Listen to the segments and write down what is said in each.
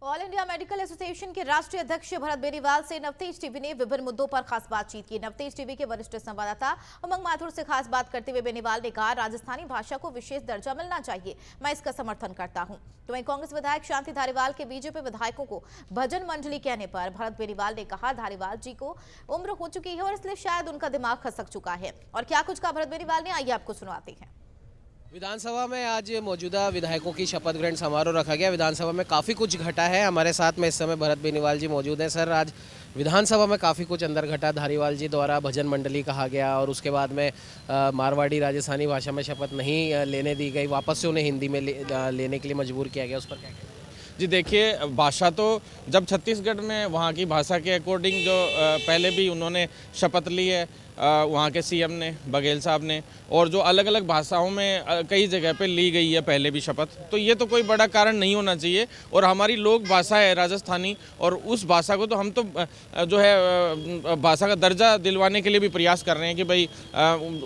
All India medical association के राष्ट्रीय अध्यक्ष भरत बेनीवाल से नवतेज टीवी ने विभिन्न मुद्दों पर खास बातचीत की। नवतेज टीवी के वरिष्ठ संवाददाता उमंग माथुर से खास बात करते हुए बेनीवाल ने कहा, राजस्थानी भाषा को विशेष दर्जा मिलना चाहिए, मैं इसका समर्थन करता हूं। तो वहीं कांग्रेस विधायक शांति धारीवाल के बीजेपी विधायकों को भजन मंडली कहने पर भरत बेनीवाल ने कहा, धारीवाल जी को उम्र हो चुकी है और इसलिए शायद उनका दिमाग खसक चुका है। और क्या कुछ कहा भरत बेनीवाल ने, आइए आपको सुनवाते हैं। विधानसभा में आज मौजूदा विधायकों की शपथ ग्रहण समारोह रखा गया। विधानसभा में काफ़ी कुछ घटा है। हमारे साथ में इस समय भरत बेनीवाल जी मौजूद हैं। सर, आज विधानसभा में काफ़ी कुछ अंदर घटा। धारीवाल जी द्वारा भजन मंडली कहा गया और उसके बाद में मारवाड़ी राजस्थानी भाषा में शपथ नहीं लेने दी गई, वापस से उन्हें हिंदी में लेने के लिए मजबूर किया गया। उस पर क्या कहते हैं? जी देखिए, भाषा तो जब छत्तीसगढ़ में वहाँ की भाषा के अकॉर्डिंग जो पहले भी उन्होंने शपथ ली है वहाँ के सीएम ने, बघेल साहब ने, और जो अलग अलग भाषाओं में कई जगह पे ली गई है पहले भी शपथ, तो ये तो कोई बड़ा कारण नहीं होना चाहिए। और हमारी लोक भाषा है राजस्थानी, और उस भाषा को तो हम तो जो है भाषा का दर्जा दिलवाने के लिए भी प्रयास कर रहे हैं कि भाई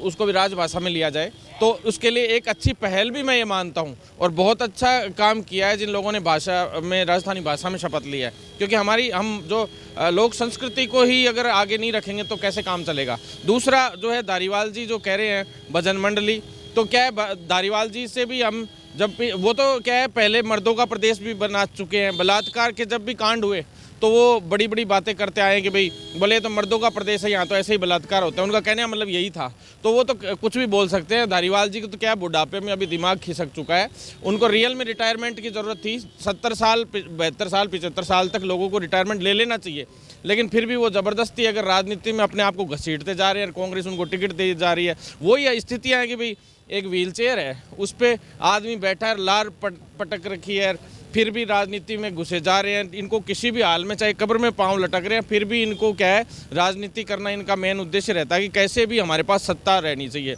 उसको भी राजभाषा में लिया जाए। तो उसके लिए एक अच्छी पहल भी मैं ये मानता हूँ, और बहुत अच्छा काम किया है जिन लोगों ने भाषा में, राजस्थानी भाषा में शपथ लिया है। क्योंकि हम जो लोक संस्कृति को ही अगर आगे नहीं रखेंगे तो कैसे काम चलेगा। दूसरा जो है, धारीवाल जी जो कह रहे हैं भजन मंडली, तो क्या है, धारीवाल जी से भी हम जब भी, वो तो क्या है, पहले मर्दों का प्रदेश भी बना चुके हैं। बलात्कार के जब भी कांड हुए तो वो बड़ी बड़ी बातें करते आए कि भाई बोले तो मर्दों का प्रदेश है, यहाँ तो ऐसे ही बलात्कार होता है। उनका कहने का मतलब यही था। तो वो तो कुछ भी बोल सकते हैं। धारीवाल जी को तो क्या, बुढ़ापे में अभी दिमाग खिसक चुका है। उनको रियल में रिटायरमेंट की ज़रूरत थी। 70 साल, 72 साल, 75 साल तक लोगों को रिटायरमेंट ले लेना चाहिए, लेकिन फिर भी वो ज़बरदस्ती अगर राजनीति में अपने आप को घसीटते जा रहे हैं, कांग्रेस उनको टिकट दे जा रही है। वही स्थितियाँ हैं कि भाई एक व्हील चेयर है, उस पर आदमी बैठा है, लार पटक रखी है, फिर भी राजनीति में घुसे जा रहे हैं। इनको किसी भी हाल में, चाहे कब्र में पांव लटक रहे हैं, फिर भी इनको क्या है, राजनीति करना इनका मेन उद्देश्य रहता है कि कैसे भी हमारे पास सत्ता रहनी चाहिए।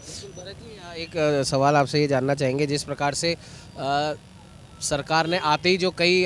एक सवाल आपसे ये जानना चाहेंगे, जिस प्रकार से सरकार ने आते ही जो कई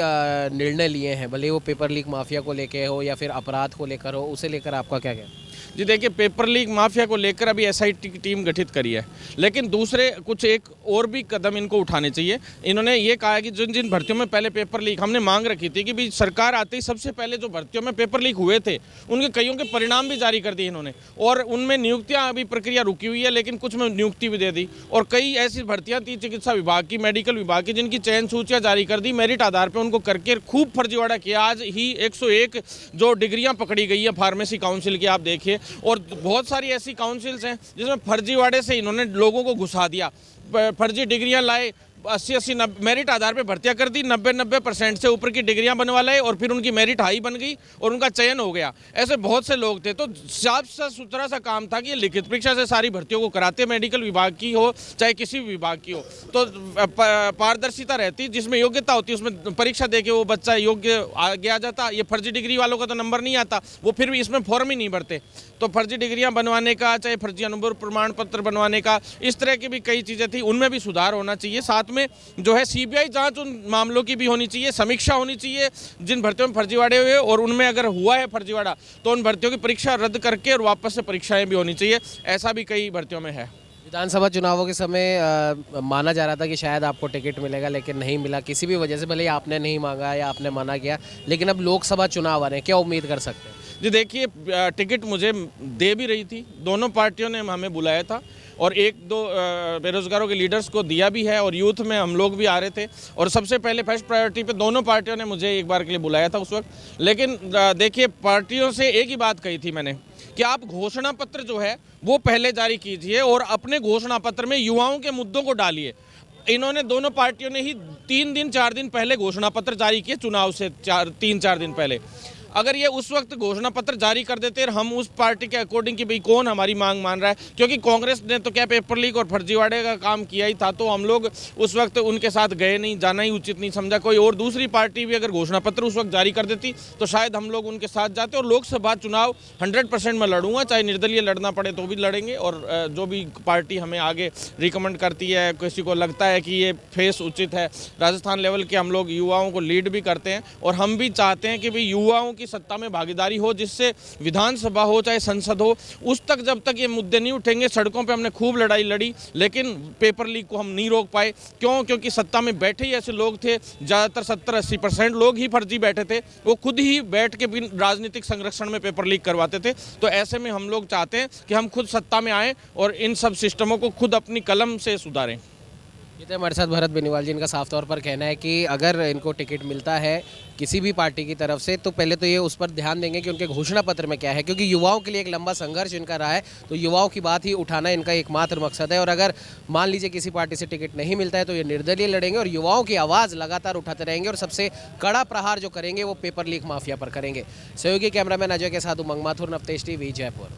निर्णय लिए हैं, भले वो पेपर लीक माफिया को लेकर हो या फिर अपराध को लेकर हो, उसे लेकर आपका क्या कहना है? जी देखिए, पेपर लीक माफिया को लेकर अभी एसआईटी की टीम गठित करी है, लेकिन दूसरे कुछ एक और भी कदम इनको उठाने चाहिए। इन्होंने ये कहा कि जिन जिन भर्तियों में पहले पेपर लीक, हमने मांग रखी थी कि भी सरकार आते ही सबसे पहले जो भर्तियों में पेपर लीक हुए थे उनके कईयों के परिणाम भी जारी कर दिए इन्होंने, और उनमें नियुक्तियाँ अभी प्रक्रिया रुकी हुई है, लेकिन कुछ में नियुक्ति भी दे दी। और कई ऐसी भर्तियाँ थी चिकित्सा विभाग की, मेडिकल विभाग की, जिनकी चयन सूचियाँ जारी कर दी, मेरिट आधार पर उनको करके खूब फर्जीवाड़ा किया। आज ही 101 जो डिग्रियाँ पकड़ी गई है फार्मेसी काउंसिल की, आप देखिए, और बहुत सारी ऐसी काउंसिल्स हैं जिसमें फर्जीवाड़े से इन्होंने लोगों को घुसा दिया। फर्जी डिग्रियां लाए, 80 मेरिट आधार पे भर्तियां कर दी, 90% से ऊपर की डिग्रियां बनवा लाए, और फिर उनकी मेरिट हाई बन गई और उनका चयन हो गया। ऐसे बहुत से लोग थे। तो साफ सुथरा सा काम था कि ये लिखित परीक्षा से सारी भर्तियों को कराते, मेडिकल विभाग की हो चाहे किसी भी विभाग की हो, तो पारदर्शिता रहती, जिसमें योग्यता होती उसमें परीक्षा दे के वो बच्चा योग्य आगे आ जाता। ये फर्जी डिग्री वालों का तो नंबर नहीं आता, वो फिर भी इसमें फॉर्म ही नहीं भरते। तो फर्जी डिग्रियां बनवाने का, चाहे फर्जी अनुभव प्रमाण पत्र बनवाने का, इस तरह की भी कई चीज़ें थी, उनमें भी सुधार होना चाहिए। साथ में जो है सीबीआई जांच उन मामलों की भी होनी चाहिए, समीक्षा होनी चाहिए जिन भर्तियों में फर्जीवाड़े हुए, और उनमें अगर हुआ है फर्जीवाड़ा तो उन भर्तियों की परीक्षा रद्द करके और वापस से परीक्षाएं भी होनी चाहिए। ऐसा भी कई भर्तियों में है। विधानसभा चुनावों के समय माना जा रहा था कि शायद आपको टिकट मिलेगा, लेकिन नहीं मिला किसी भी वजह से, भले ही आपने नहीं मांगा या आपने मना किया, लेकिन अब लोकसभा चुनाव आ रहे हैं, क्या उम्मीद कर सकते हैं? जी देखिए, टिकट मुझे दे भी रही थी, दोनों पार्टियों ने हमें बुलाया था, और एक दो बेरोजगारों के लीडर्स को दिया भी है, और यूथ में हम लोग भी आ रहे थे, और सबसे पहले फर्स्ट प्रायोरिटी पे दोनों पार्टियों ने मुझे एक बार के लिए बुलाया था उस वक्त। लेकिन देखिए, पार्टियों से एक ही बात कही थी मैंने कि आप घोषणा पत्र जो है वो पहले जारी कीजिए, और अपने घोषणा पत्र में युवाओं के मुद्दों को डालिए। इन्होंने, दोनों पार्टियों ने ही 3 दिन 4 दिन पहले घोषणा पत्र जारी किए, चुनाव से 3-4 दिन पहले। अगर ये उस वक्त घोषणा पत्र जारी कर देते और हम उस पार्टी के अकॉर्डिंग कि भाई कौन हमारी मांग मान रहा है, क्योंकि कांग्रेस ने तो क्या पेपर लीक और फर्जीवाड़े का काम किया ही था, तो हम लोग उस वक्त उनके साथ गए नहीं, जाना ही उचित नहीं समझा। कोई और दूसरी पार्टी भी अगर घोषणा पत्र उस वक्त जारी कर देती तो शायद हम लोग उनके साथ जाते। और लोकसभा चुनाव 100% में लड़ूंगा, चाहे निर्दलीय लड़ना पड़े तो भी लड़ेंगे, और जो भी पार्टी हमें आगे रिकमेंड करती है, किसी को लगता है कि ये फेस उचित है, राजस्थान लेवल के हम लोग युवाओं को लीड भी करते हैं, और हम भी चाहते हैं कि भाई युवाओं की की सत्ता में भागीदारी हो, जिससे विधानसभा हो चाहे संसद हो, उस तक जब तक ये मुद्दे नहीं उठेंगे। सड़कों पे हमने खूब लड़ाई लड़ी, लेकिन पेपर लीक को हम नहीं रोक पाए। क्यों? क्योंकि सत्ता में बैठे ही ऐसे लोग थे, ज़्यादातर 70-80% लोग ही फर्जी बैठे थे, वो खुद ही बैठ के भी राजनीतिक संरक्षण में पेपर लीक करवाते थे। तो ऐसे में हम लोग चाहते हैं कि हम खुद सत्ता में आएँ और इन सब सिस्टमों को खुद अपनी कलम से सुधारें। ये तो हमारे साथ भरत बेनीवाल जी, इनका साफ तौर पर कहना है कि अगर इनको टिकट मिलता है किसी भी पार्टी की तरफ से तो पहले तो ये उस पर ध्यान देंगे कि उनके घोषणा पत्र में क्या है, क्योंकि युवाओं के लिए एक लंबा संघर्ष इनका रहा है, तो युवाओं की बात ही उठाना इनका एकमात्र मकसद है। और अगर मान लीजिए किसी पार्टी से टिकट नहीं मिलता है तो ये निर्दलीय लड़ेंगे और युवाओं की आवाज़ लगातार उठाते रहेंगे और सबसे कड़ा प्रहार जो करेंगे वो पेपर लीक माफिया पर करेंगे। सहयोगी कैमरामैन अजय के साथ उमंग माथुर, नवतेज टीवी, जयपुर।